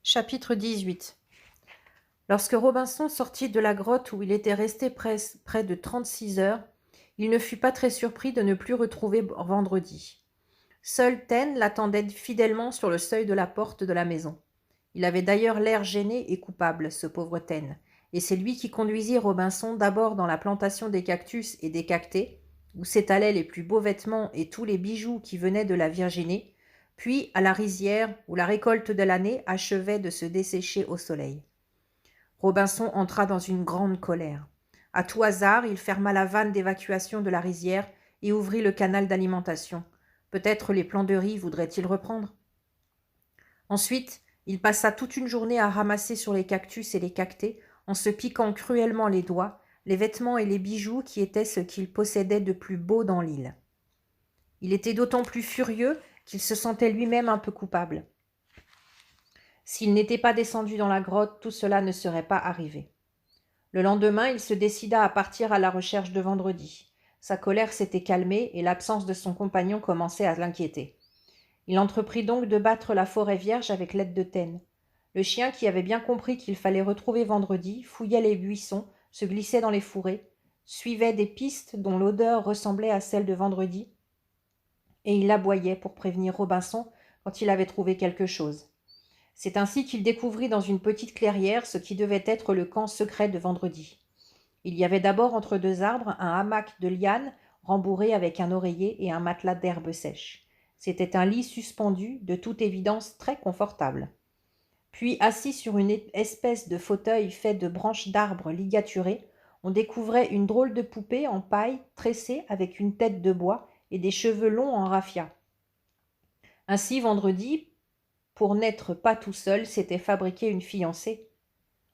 Chapitre 18. Lorsque Robinson sortit de la grotte où il était resté près de 36 heures, il ne fut pas très surpris de ne plus retrouver Vendredi. Seul Taine l'attendait fidèlement sur le seuil de la porte de la maison. Il avait d'ailleurs l'air gêné et coupable, ce pauvre Taine, et c'est lui qui conduisit Robinson d'abord dans la plantation des cactus et des cactés, où s'étalaient les plus beaux vêtements et tous les bijoux qui venaient de la Virginie, puis à la rizière où la récolte de l'année achevait de se dessécher au soleil. Robinson entra dans une grande colère. À tout hasard, il ferma la vanne d'évacuation de la rizière et ouvrit le canal d'alimentation. Peut-être les plants de riz voudraient-ils reprendre. Ensuite, il passa toute une journée à ramasser sur les cactus et les cactés, en se piquant cruellement les doigts, les vêtements et les bijoux qui étaient ce qu'il possédait de plus beau dans l'île. Il était d'autant plus furieux qu'il se sentait lui-même un peu coupable. S'il n'était pas descendu dans la grotte, tout cela ne serait pas arrivé. Le lendemain, il se décida à partir à la recherche de Vendredi. Sa colère s'était calmée et l'absence de son compagnon commençait à l'inquiéter. Il entreprit donc de battre la forêt vierge avec l'aide de Taine. Le chien, qui avait bien compris qu'il fallait retrouver Vendredi, fouillait les buissons, se glissait dans les fourrés, suivait des pistes dont l'odeur ressemblait à celle de Vendredi, et il aboyait pour prévenir Robinson quand il avait trouvé quelque chose. C'est ainsi qu'il découvrit dans une petite clairière ce qui devait être le camp secret de Vendredi. Il y avait d'abord entre deux arbres un hamac de lianes rembourré avec un oreiller et un matelas d'herbes sèches. C'était un lit suspendu, de toute évidence très confortable. Puis, assis sur une espèce de fauteuil fait de branches d'arbres ligaturées, on découvrait une drôle de poupée en paille tressée avec une tête de bois et des cheveux longs en raffia. Ainsi, Vendredi, pour n'être pas tout seul, s'était fabriqué une fiancée.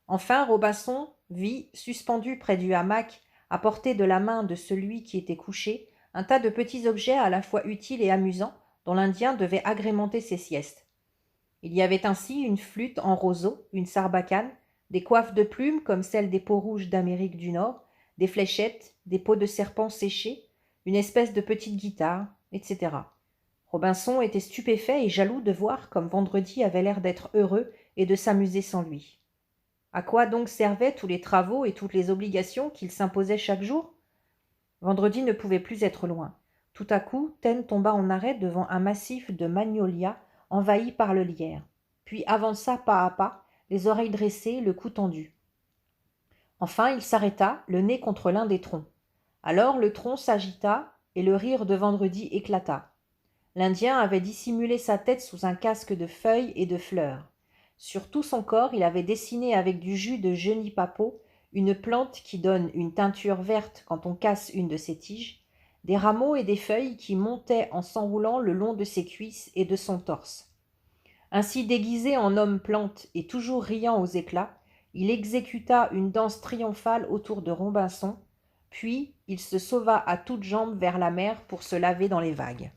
Enfin, Robinson vit, suspendu près du hamac, à portée de la main de celui qui était couché, un tas de petits objets à la fois utiles et amusants, dont l'Indien devait agrémenter ses siestes. Il y avait ainsi une flûte en roseau, une sarbacane, des coiffes de plumes comme celles des peaux-rouges d'Amérique du Nord, des fléchettes, des peaux de serpent séchées, une espèce de petite guitare, etc. Robinson était stupéfait et jaloux de voir comme Vendredi avait l'air d'être heureux et de s'amuser sans lui. À quoi donc servaient tous les travaux et toutes les obligations qu'il s'imposait chaque jour? Vendredi ne pouvait plus être loin. Tout à coup, Taine tomba en arrêt devant un massif de magnolias envahi par le lierre, puis avança pas à pas, les oreilles dressées, le cou tendu. Enfin, il s'arrêta, le nez contre l'un des troncs. Alors le tronc s'agita et le rire de Vendredi éclata. L'Indien avait dissimulé sa tête sous un casque de feuilles et de fleurs. Sur tout son corps, il avait dessiné avec du jus de genipapo une plante qui donne une teinture verte quand on casse une de ses tiges, des rameaux et des feuilles qui montaient en s'enroulant le long de ses cuisses et de son torse. Ainsi déguisé en homme-plante et toujours riant aux éclats, il exécuta une danse triomphale autour de Robinson, puis il se sauva à toutes jambes vers la mer pour se laver dans les vagues.